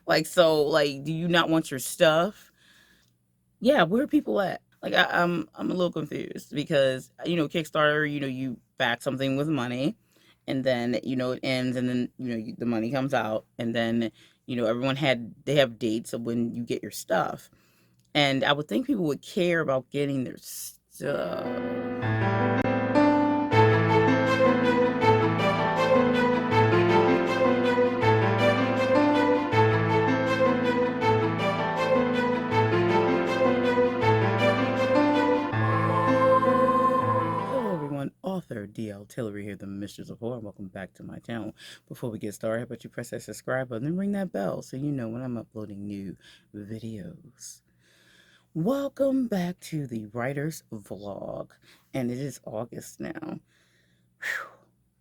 Like, so, like, do you not want your stuff? Yeah, where are people at? Like, I'm a little confused because, Kickstarter, you back something with money, and then, it ends, and then, the money comes out, and then, they have dates of when you get your stuff. And I would think people would care about getting their stuff. Hello everyone, author DL Tillery here, the Mistress of Horror. Welcome back to my channel. Before we get started, how about you press that subscribe button and ring that bell so you know when I'm uploading new videos. Welcome back to the writer's vlog, and it is August now. Whew.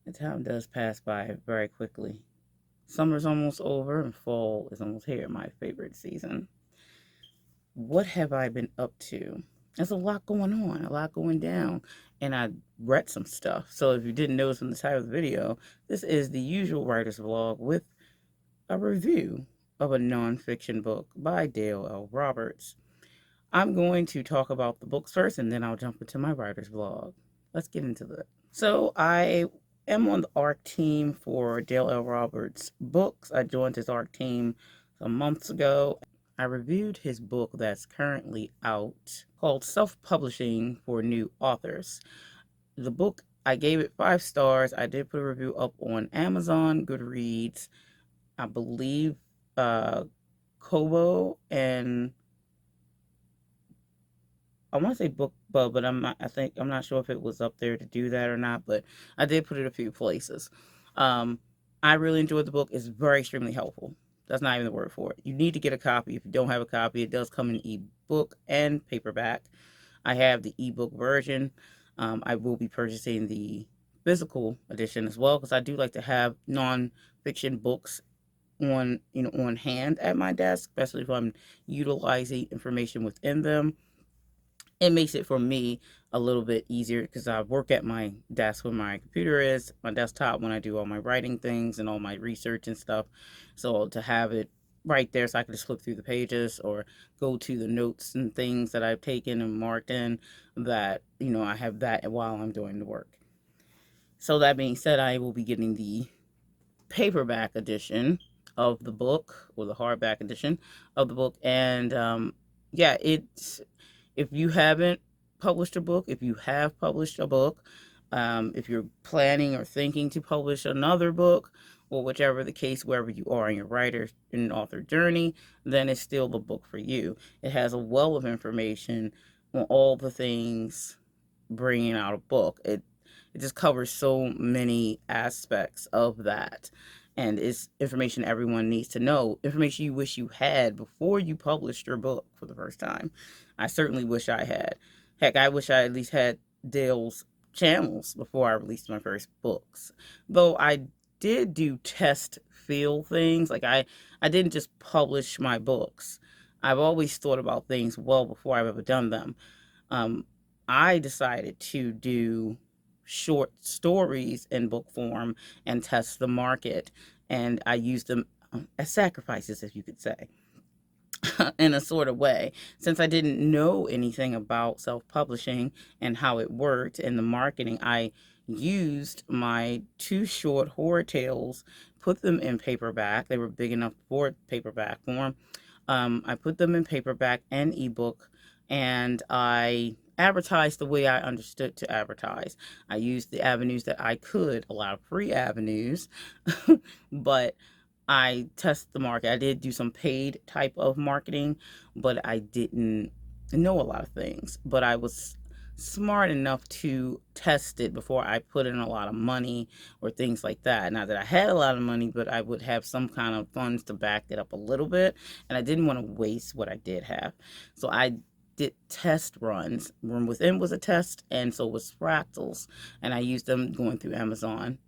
The time does pass by very quickly. Summer's almost over and fall is almost here, my favorite season. What have I been up to? There's a lot going on, a lot going down, and I read some stuff. So if you didn't notice from the title of the video, this is the usual writer's vlog with a review of a nonfiction book by Dale L. Roberts. I'm going to talk about the books first, and then I'll jump into my writer's vlog. Let's get into that. So I am on the ARC team for Dale L. Roberts' books. I joined his ARC team some months ago. I reviewed his book that's currently out called Self-Publishing for New Authors. The book, I gave it 5 stars. I did put a review up on Amazon, Goodreads, I believe Kobo, and I want to say BookBub, but I'm not sure if it was up there to do that or not, but I did put it a few places. I really enjoyed the book. It's very extremely helpful. That's not even the word for it. You need to get a copy. If you don't have a copy, it does come in ebook and paperback. I have the ebook version. I will be purchasing the physical edition as well because I do like to have nonfiction books on hand at my desk, especially if I'm utilizing information within them. It makes it for me a little bit easier because I work at my desk where my computer is, my desktop, when I do all my writing things and all my research and stuff. So to have it right there so I can just flip through the pages or go to the notes and things that I've taken and marked in, that, I have that while I'm doing the work. So that being said, I will be getting the paperback edition of the book, or the hardback edition of the book. And yeah, it's, if you haven't published a book, if you have published a book, if you're planning or thinking to publish another book, or whichever the case, wherever you are in your writer and author journey, then it's still the book for you. It has a well of information on all the things bringing out a book. It just covers so many aspects of that. And it's information everyone needs to know, information you wish you had before you published your book for the first time. I certainly wish I had. Heck, I wish I at least had Dale's channels before I released my first books. Though I did do test feel things. Like I didn't just publish my books. I've always thought about things well before I've ever done them. Um, I decided to do short stories in book form and test the market. And I used them as sacrifices, if you could say, in a sort of way. Since I didn't know anything about self-publishing and how it worked and the marketing, I used my 2 short horror tales, put them in paperback. They were big enough for paperback form. I put them in paperback and ebook, and I advertised the way I understood to advertise. I used the avenues that I could, a lot of free avenues, but I test the market. I did do some paid type of marketing, but I didn't know a lot of things. But I was smart enough to test it before I put in a lot of money or things like that. Not that I had a lot of money, but I would have some kind of funds to back it up a little bit. And I didn't want to waste what I did have. So I did test runs. Room Within was a test, and so was Fractals. And I used them going through Amazon,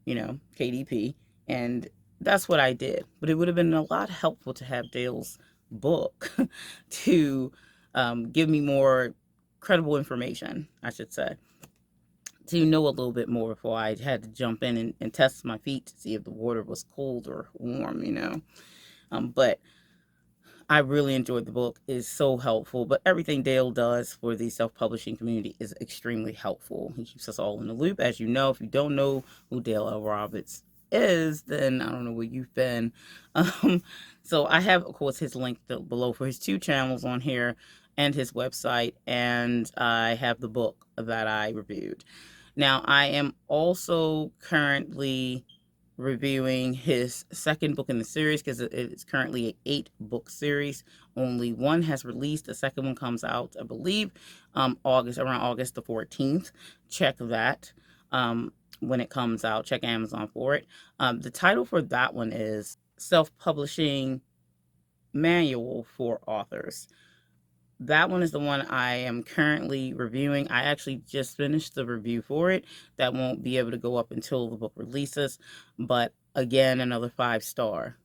KDP. And that's what I did. But it would have been a lot helpful to have Dale's book to give me more credible information, I should say, to know a little bit more before I had to jump in and test my feet to see if the water was cold or warm. But I really enjoyed the book. It's so helpful. But everything Dale does for the self-publishing community is extremely helpful. He keeps us all in the loop. As you know, if you don't know who Dale L. Roberts is, then I don't know where you've been. Um, so I have, of course, his link below for his 2 channels on here and his website. And I have the book that I reviewed. Now, I am also currently reviewing his second book in the series because it's currently an 8-book series. Only one has released. The second one comes out, I believe, around August the 14th. Check that when it comes out. Check Amazon for it. The title for that one is Self-Publishing Manual for Authors. That one is the one I am currently reviewing. I actually just finished the review for it. That won't be able to go up until the book releases. But again, another 5-star.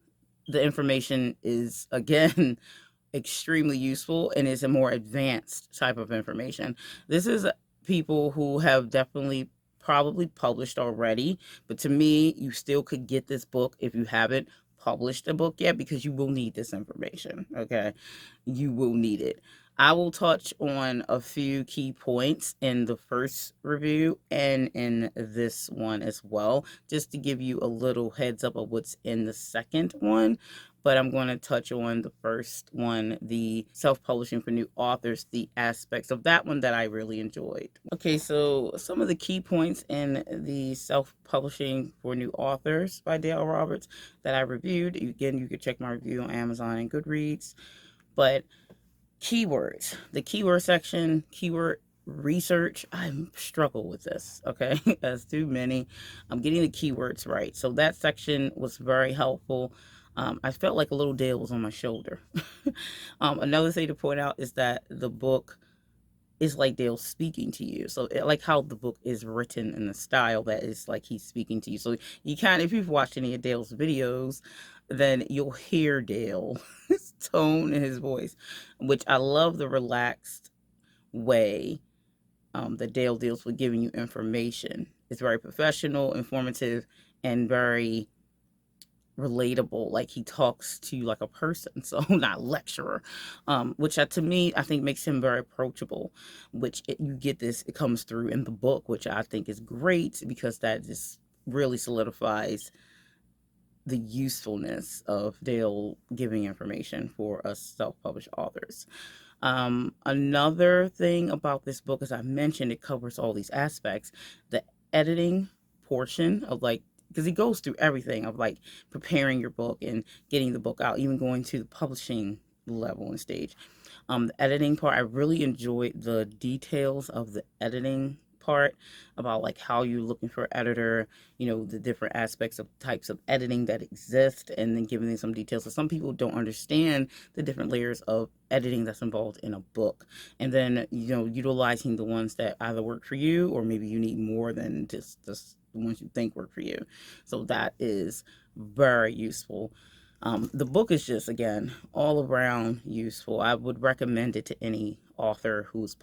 The information is, again, extremely useful and is a more advanced type of information. This is people who have definitely probably published already, but to me, you still could get this book if you haven't published a book yet, because you will need this information. Okay, you will need it. I will touch on a few key points in the first review and in this one as well, just to give you a little heads up of what's in the second one. But I'm going to touch on the first one, the self-publishing for new authors, the aspects of that one that I really enjoyed. Okay, so some of the key points in the self-publishing for new authors by Dale Roberts that I reviewed. Again, you can check my review on Amazon and Goodreads. But keywords, the keyword section, keyword research, I struggle with this. Okay, that's too many. I'm getting the keywords right, so that section was very helpful. I felt like a little Dale was on my shoulder. Another thing to point out is that the book is like Dale speaking to you. So like how the book is written in the style that is like he's speaking to you. So you kind of, if you've watched any of Dale's videos, then you'll hear Dale, his tone and his voice, which I love the relaxed way that Dale deals with giving you information. It's very professional, informative, and very relatable. Like he talks to you like a person, so not lecturer, which to me I think makes him very approachable, which you get this, it comes through in the book, which I think is great because that just really solidifies the usefulness of Dale giving information for us self-published authors. Another thing about this book, as I mentioned, it covers all these aspects. The editing portion of, like, because he goes through everything of like preparing your book and getting the book out, even going to the publishing level and stage. The editing part, I really enjoyed the details of the editing part, about like how you're looking for an editor, the different aspects of types of editing that exist, and then giving them some details. So some people don't understand the different layers of editing that's involved in a book, and then utilizing the ones that either work for you, or maybe you need more than just the ones you think work for you. So that is very useful. The book is just, again, all around useful. I would recommend it to any author who's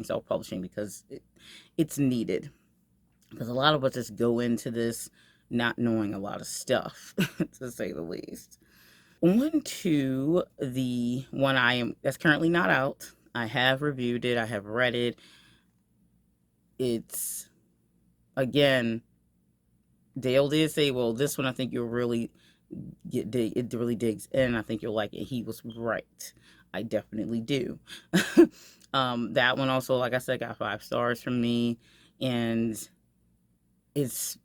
self-publishing, because it's needed. Because a lot of us just go into this not knowing a lot of stuff, to say the least. On to the one that's currently not out. I have reviewed it. I have read it. It's, again, Dale did say, well, this one I think you'll really it really digs in. I think you'll like it. He was right. I definitely do. That one also, like I said, got 5 stars from me, and it's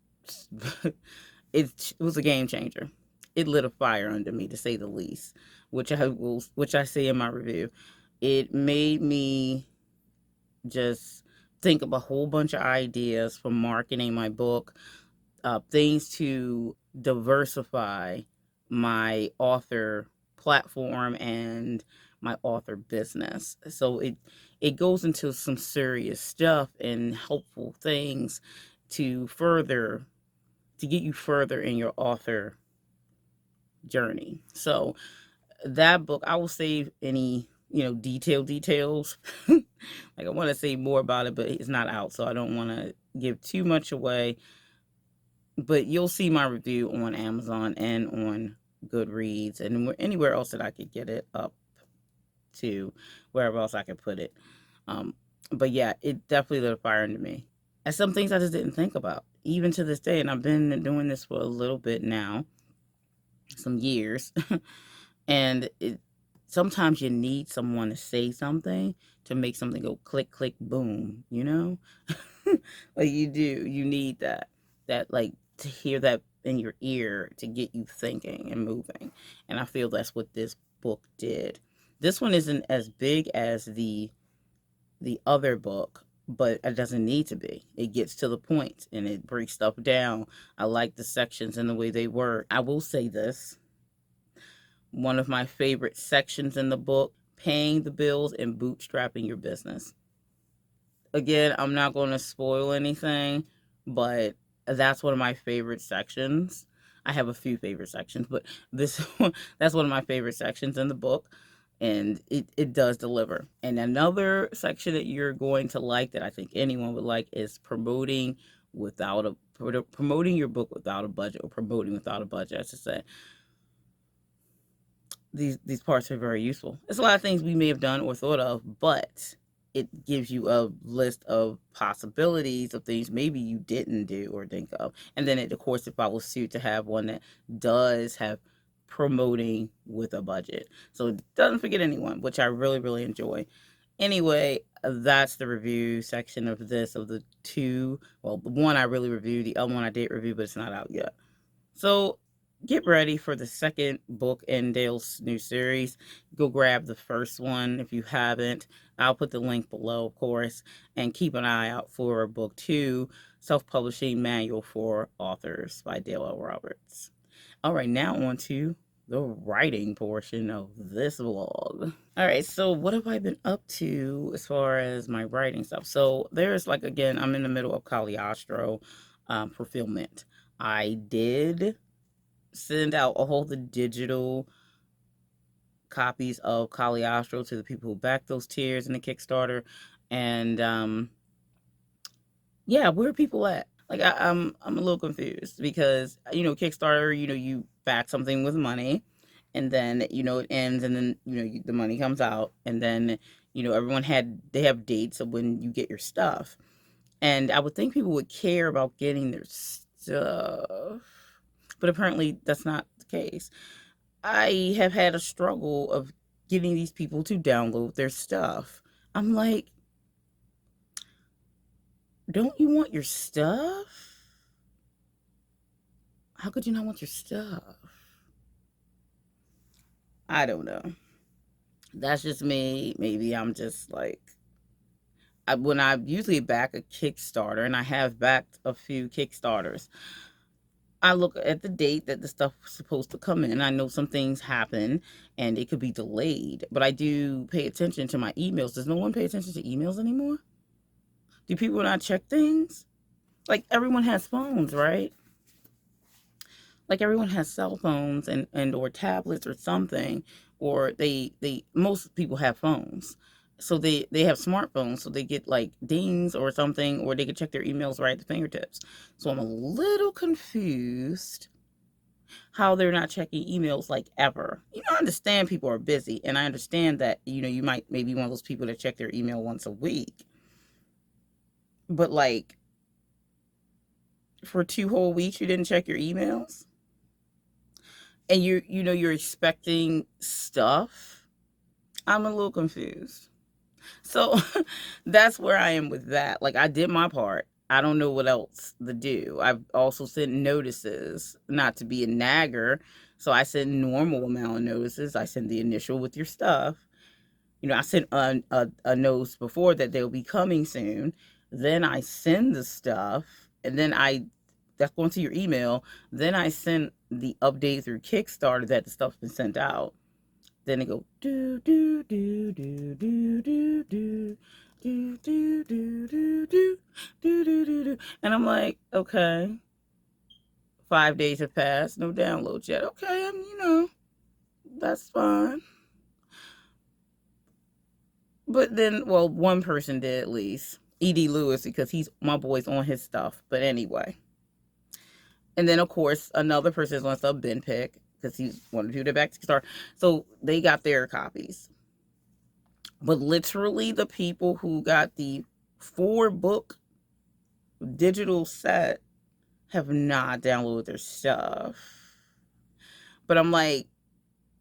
it was a game changer. It lit a fire under me, to say the least, which I say in my review. It made me just think of a whole bunch of ideas for marketing my book, things to diversify my author platform and my author business. So it goes into some serious stuff and helpful things to get you further in your author journey. So that book, I will save any details. Like, I want to say more about it, but it's not out, so I don't want to give too much away. But you'll see my review on Amazon and on Goodreads, and anywhere else that I could get it up to, wherever else I could put it. Um, but yeah, it definitely lit a fire into me. And some things I just didn't think about, even to this day. And I've been doing this for a little bit now, some years. And sometimes you need someone to say something to make something go click, click, boom, you know? Like you do. You need that. That, like, to hear that in your ear to get you thinking and moving. And I feel that's what this book did. This one isn't as big as the other book, but it doesn't need to be. It gets to the point and it breaks stuff down. I like the sections and the way they were. I will say this, one of my favorite sections in the book, paying the bills and bootstrapping your business. Again, I'm not going to spoil anything, but that's one of my favorite sections. I have a few favorite sections, but this one, that's one of my favorite sections in the book, and it does deliver. And another section that you're going to like, that I think anyone would like, is promoting your book without a budget, or promoting without a budget, I should say. These parts are very useful. It's a lot of things we may have done or thought of, but it gives you a list of possibilities of things maybe you didn't do or think of. And then it, of course, it follows suit to have one that does have promoting with a budget. So it doesn't forget anyone, which I really, really enjoy. Anyway, that's the review section of this, of the two. Well, the one I really reviewed, the other one I did review, but it's not out yet. So get ready for the second book in Dale's new series. Go grab the first one if you haven't. I'll put the link below, of course, and keep an eye out for book 2, Self-Publishing Manual for Authors by Dale L. Roberts. All right, now on to the writing portion of this vlog. All right, so what have I been up to as far as my writing stuff? So there's, like, again, I'm in the middle of Cagliostro fulfillment. I did send out all the digital copies of Cagliostro to the people who backed those tiers in the Kickstarter. And yeah, where are people at? Like, I'm a little confused because, Kickstarter, you back something with money, and then, it ends, and then, the money comes out, and then, everyone they have dates of when you get your stuff. And I would think people would care about getting their stuff, but apparently that's not the case. I have had a struggle of getting these people to download their stuff. I'm like, don't you want your stuff? How could you not want your stuff? I don't know. That's just me. Maybe I'm just like, when I usually back a Kickstarter, and I have backed a few Kickstarters, I look at the date that the stuff was supposed to come in. I know some things happen and it could be delayed, but I do pay attention to my emails. Does no one pay attention to emails anymore? Do people not check things? Like, everyone has phones, right? Like, everyone has cell phones and or tablets or something, or they most people have phones. So they have smartphones, so they get like dings or something, or they can check their emails right at the fingertips. So I'm a little confused how they're not checking emails, like, ever. I understand people are busy, and I understand that, you might maybe one of those people that check their email once a week. But, like, for 2 whole weeks you didn't check your emails? And you're expecting stuff? I'm a little confused. So that's where I am with that. Like, I did my part. I don't know what else to do. I've also sent notices, not to be a nagger. So I sent normal amount of notices. I sent the initial with your stuff. I sent a notice before that they'll be coming soon. Then I send the stuff, and then that's going to your email. Then I send the update through Kickstarter that the stuff's been sent out. Then it go do do do do do do do do do do do do do do do, and I'm like, okay, 5 days have passed, no downloads yet. Okay, that's fine. But then, well, one person did, at least, Ed Lewis, because my boy's on his stuff. But anyway, and then of course another person is on stuff, Ben Pick, because he wanted to do that back to Kickstarter. So they got their copies. But literally, the people who got the 4-book digital set have not downloaded their stuff. But I'm like,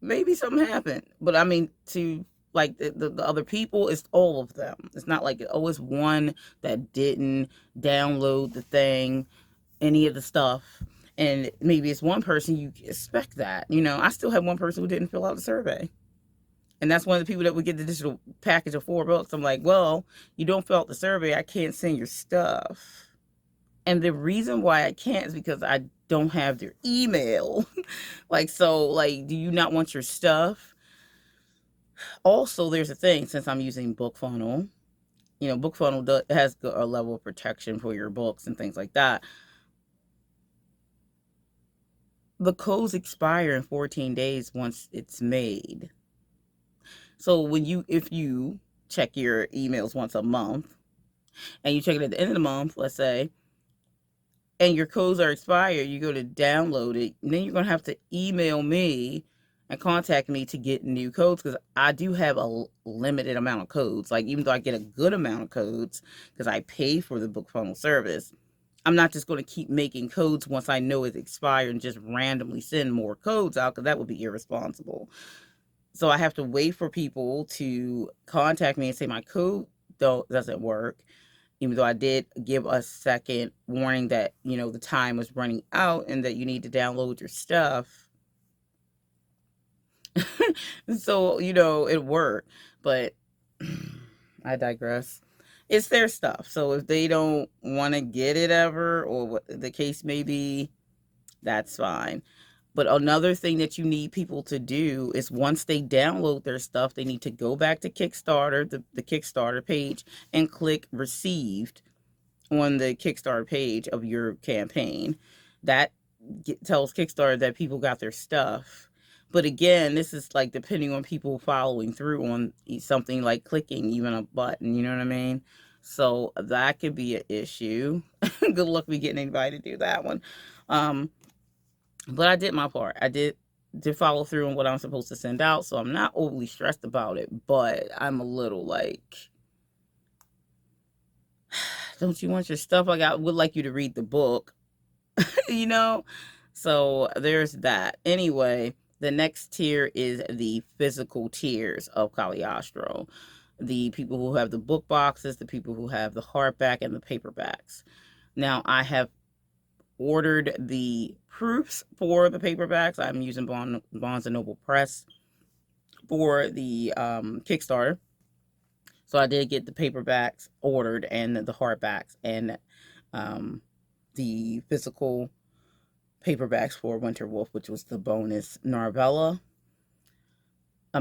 maybe something happened. But I mean, to like the other people, it's all of them. It's not like, oh, it's one that didn't download the thing, any of the stuff. And maybe it's one person, you expect that. I still have one person who didn't fill out the survey. And that's one of the people that would get the digital package of 4 books. I'm like, well, you don't fill out the survey, I can't send your stuff. And the reason why I can't is because I don't have their email. Do you not want your stuff? Also, there's a thing, since I'm using BookFunnel, BookFunnel has a level of protection for your books and things like that. The codes expire in 14 days once it's made. So if you check your emails once a month, and you check it at the end of the month, let's say, and your codes are expired, you go to download it, and then you're going to have to email me and contact me to get new codes, because I do have a limited amount of codes. Like, even though I get a good amount of codes because I pay for the BookFunnel service, I'm not just going to keep making codes once I know it's expired and just randomly send more codes out, because that would be irresponsible. So I have to wait for people to contact me and say my code doesn't work, even though I did give a second warning that, the time was running out and that you need to download your stuff. So, it worked. But I digress. It's their stuff. So if they don't want to get it ever, or what the case may be, that's fine. But another thing that you need people to do is, once they download their stuff, they need to go back to Kickstarter, the Kickstarter page, and click Received on the Kickstarter page of your campaign. That tells Kickstarter that people got their stuff. But again, this is like depending on people following through on something, like clicking even a button, you know what I mean? So that could be an issue. Good luck me getting anybody to do that one. But I did my part. I did follow through on what I'm supposed to send out, so I'm not overly stressed about it, but I'm a little like, don't you want your stuff? Like, I would like you to read the book, you know? So there's that. Anyway, the next tier is the physical tiers of Cagliostro. The people who have the book boxes, the people who have the hardback and the paperbacks. Now, I have ordered the proofs for the paperbacks. I'm using Barnes & Noble Press for the Kickstarter. So I did get the paperbacks ordered, and the hardbacks, and the physical paperbacks for Winter Wolf, which was the bonus novella.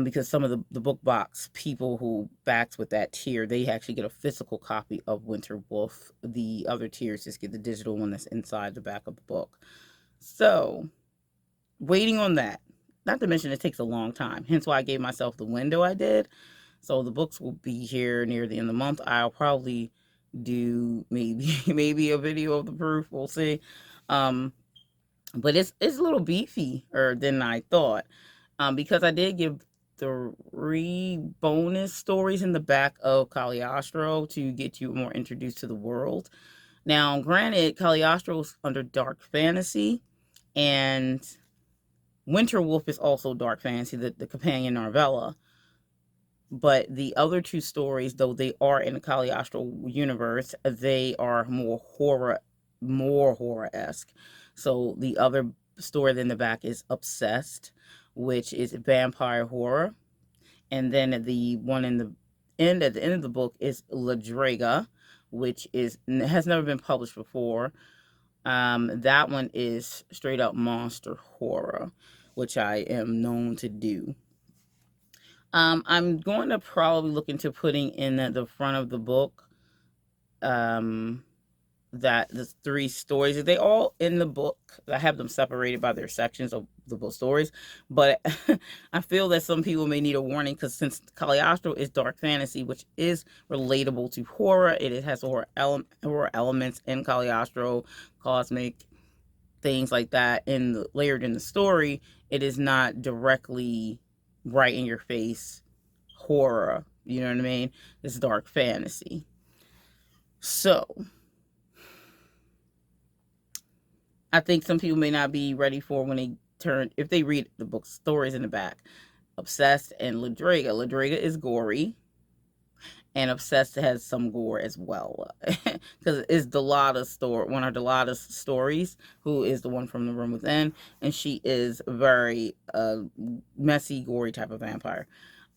Because some of the book box people who backs with that tier, they actually get a physical copy of Winter Wolf. The other tiers just get the digital one that's inside the back of the book. So, waiting on that. Not to mention, it takes a long time. Hence why I gave myself the window I did. So the books will be here near the end of the month. I'll probably do maybe a video of the proof. We'll see. But it's a little beefier than I thought. Because I did give 3 bonus stories in the back of Cagliostro to get you more introduced to the world. Now, granted, Cagliostro is under dark fantasy, and Winter Wolf is also dark fantasy, the companion novella. But the other 2 stories, though they are in the Cagliostro universe, they are more horror-esque. So the other story in the back is Obsessed, which is vampire horror. And then the one at the end of the book is La Draga, which has never been published before. That one is straight up monster horror, which I am known to do. I'm going to probably look into putting in the front of the book that the 3 stories, they all in the book. I have them separated by their sections of the book stories, but I feel that some people may need a warning, because since Cagliostro is dark fantasy, which is relatable to horror, it has horror elements in Cagliostro, cosmic things like that layered in the story, it is not directly right in your face horror. You know what I mean? It's dark fantasy. So I think some people may not be ready for when they turn, if they read the book stories in the back. Obsessed and Ladriga. Ladriga is gory, and Obsessed has some gore as well, because it's Delata's story, one of Delata's stories, who is the one from The Room Within, and she is very messy, gory type of vampire.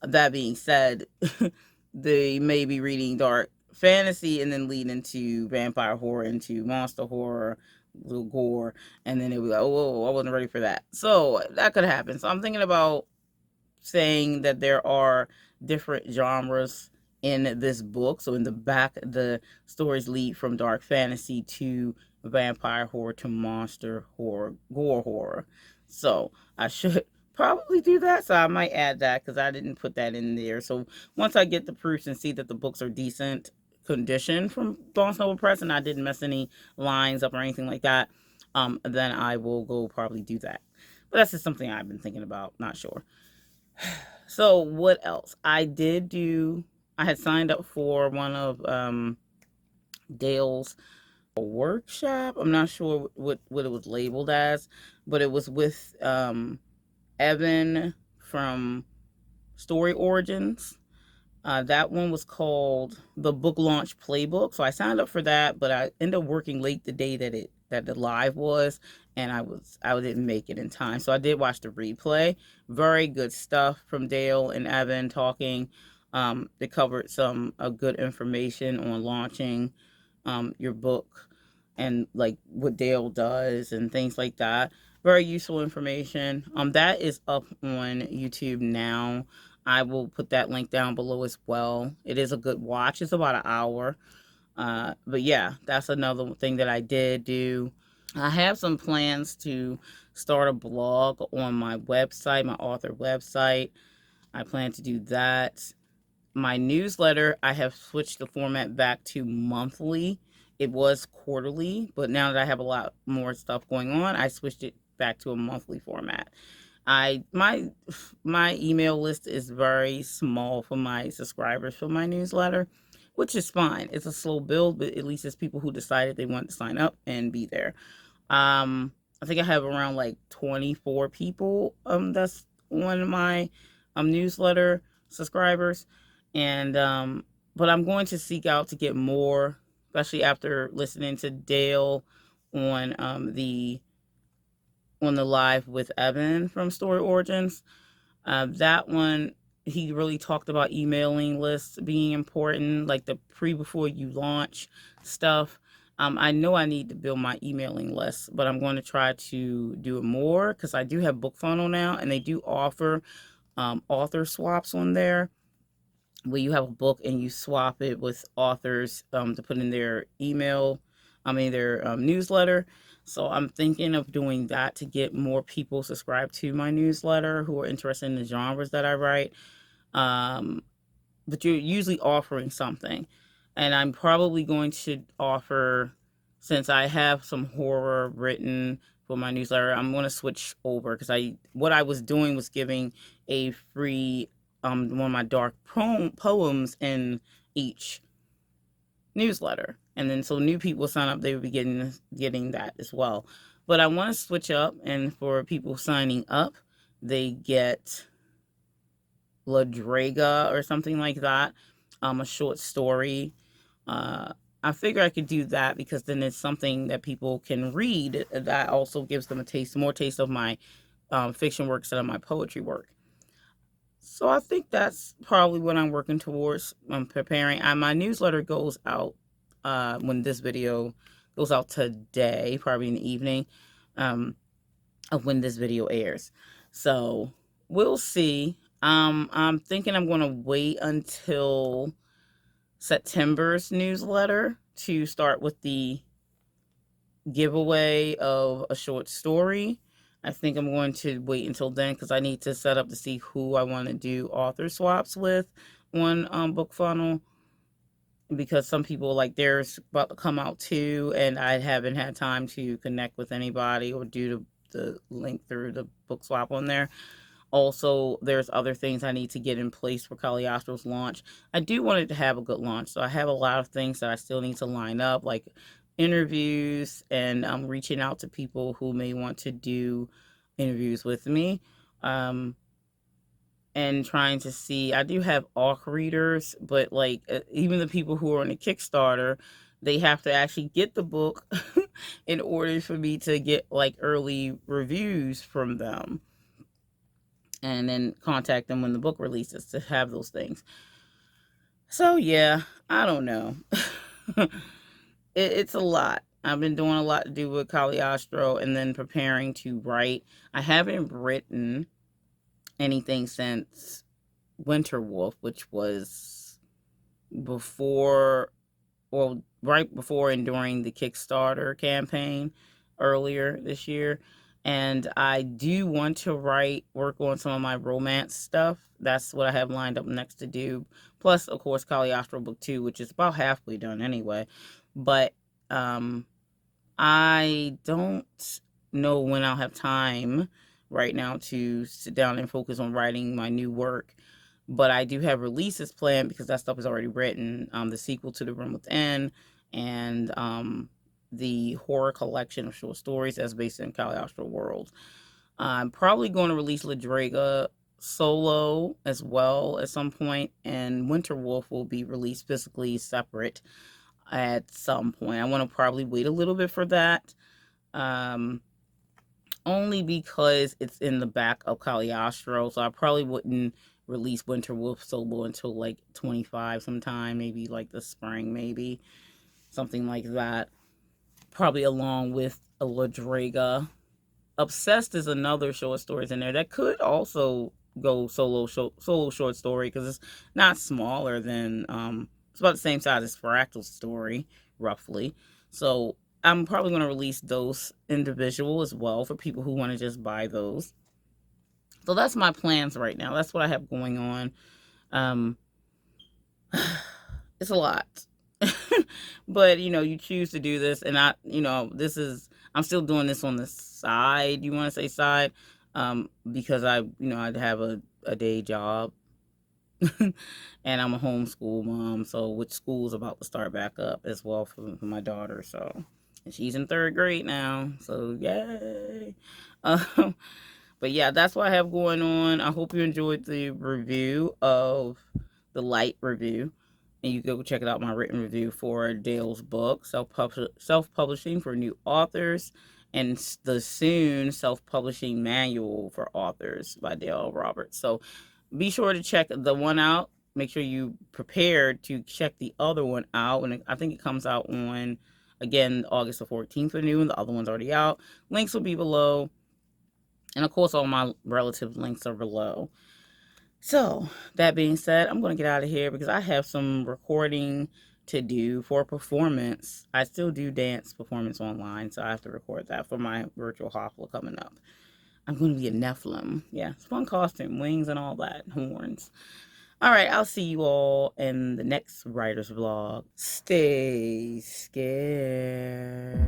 That being said, they may be reading dark fantasy and then lead into vampire horror, into monster horror, little gore, and then they'll be like, oh, whoa, I wasn't ready for that. So that could happen. So I'm thinking about saying that there are different genres in this book. So in the back, the stories lead from dark fantasy to vampire horror to monster horror, gore horror. So I should probably do that. So I might add that because I didn't put that in there. So once I get the proofs and see that the books are decent condition from Barnes Noble Press and I didn't mess any lines up or anything like that, then I will go probably do that. But that's just something I've been thinking about. Not sure. So what else? I had signed up for one of Dale's workshop. I'm not sure what it was labeled as, but it was with Evan from Story Origins. That one was called the Book Launch Playbook. So I signed up for that, but I ended up working late the day that the live was, and I didn't make it in time. So I did watch the replay. Very good stuff from Dale and Evan talking. They covered some good information on launching your book and like what Dale does and things like that. Very useful information. That is up on YouTube now. I will put that link down below as well. It is a good watch. It's about an hour. But yeah, that's another thing that I did do. I have some plans to start a blog on my website, my author website. I plan to do that. My newsletter, I have switched the format back to monthly. It was quarterly, but now that I have a lot more stuff going on, I switched it back to a monthly format. My email list is very small for my subscribers for my newsletter, which is fine. It's a slow build, but at least it's people who decided they want to sign up and be there. I think I have around like 24 people that's on my newsletter subscribers, and but I'm going to seek out to get more, especially after listening to Dale on the live with Evan from Story Origins. That one, he really talked about emailing lists being important, like the before you launch stuff. I know I need to build my emailing list, but I'm going to try to do it more because I do have BookFunnel now, and they do offer author swaps on there, where you have a book and you swap it with authors to put in their their newsletter. So I'm thinking of doing that to get more people subscribed to my newsletter who are interested in the genres that I write. But you're usually offering something. And I'm probably going to offer, since I have some horror written for my newsletter, I'm going to switch over because what I was doing was giving a free one of my dark poems in each newsletter, and then so new people sign up, they would be getting that as well. But I want to switch up, and for people signing up, they get La Draga or something like that, a short story. I figure I could do that because then it's something that people can read that also gives them more taste of my fiction work instead of my poetry work. So I think that's probably what I'm working towards. I'm preparing. My newsletter goes out when this video goes out today, probably in the evening of when this video airs. So we'll see. I'm thinking I'm going to wait until September's newsletter to start with the giveaway of a short story. I think I'm going to wait until then because I need to set up to see who I want to do author swaps with on BookFunnel. because some people, like, there's about to come out too, and I haven't had time to connect with anybody or do the link through the book swap on there. Also, there's other things I need to get in place for Cagliostro's launch. I do want it to have a good launch, so I have a lot of things that I still need to line up, like interviews, and I'm reaching out to people who may want to do interviews with me. Um, and trying to see, I do have ARC readers, but like, even the people who are on the Kickstarter, they have to actually get the book in order for me to get like early reviews from them, and then contact them when the book releases to have those things. So yeah, I don't know. It's a lot. I've been doing a lot to do with Cagliostro and then preparing to write. I haven't written anything since Winter Wolf, which was before, well, right before and during the Kickstarter campaign earlier this year. And I do want to work on some of my romance stuff. That's what I have lined up next to do. Plus, of course, Cagliostro Book 2, which is about halfway done anyway. But um, I don't know when I'll have time right now to sit down and focus on writing my new work. But I do have releases planned because that stuff is already written. The sequel to The Room Within, and the horror collection of short stories that's based in Cagliostro World. I'm probably going to release Ladrega solo as well at some point, and Winter Wolf will be released physically separate at some point. I want to probably wait a little bit for that. Um, Only because it's in the back of Cagliostro, so I probably wouldn't release Winter Wolf solo until like 25 sometime, maybe like the spring, maybe something like that. Probably along with a Ladrega. Obsessed is another short stories in there that could also go solo short story because it's not smaller than it's about the same size as Fractal Story roughly. So I'm probably going to release those individual as well for people who want to just buy those. So that's my plans right now. That's what I have going on. Um, it's a lot. But you choose to do this, and this is, I'm still doing this on the side, you want to say side, because I'd have a day job. And I'm a homeschool mom, so which school's about to start back up as well for my daughter. So, and she's in third grade now, so yay. um, but yeah, that's what I have going on. I hope you enjoyed the review of the light review. And you can go check it out, my written review for Dale's book, Self-Publishing for New Authors, and the soon Self-Publishing Manual for Authors by Dale Roberts. So be sure to check the one out. Make sure you prepared to check the other one out. And I think it comes out on, again, August the 14th for new, and the other one's already out. Links will be below. And of course, all my relative links are below. So, that being said, I'm going to get out of here because I have some recording to do for performance. I still do dance performance online, so I have to record that for my virtual hopla coming up. I'm going to be a Nephilim. Yeah, it's fun costume, wings and all that, horns. All right, I'll see you all in the next writer's vlog. Stay scared.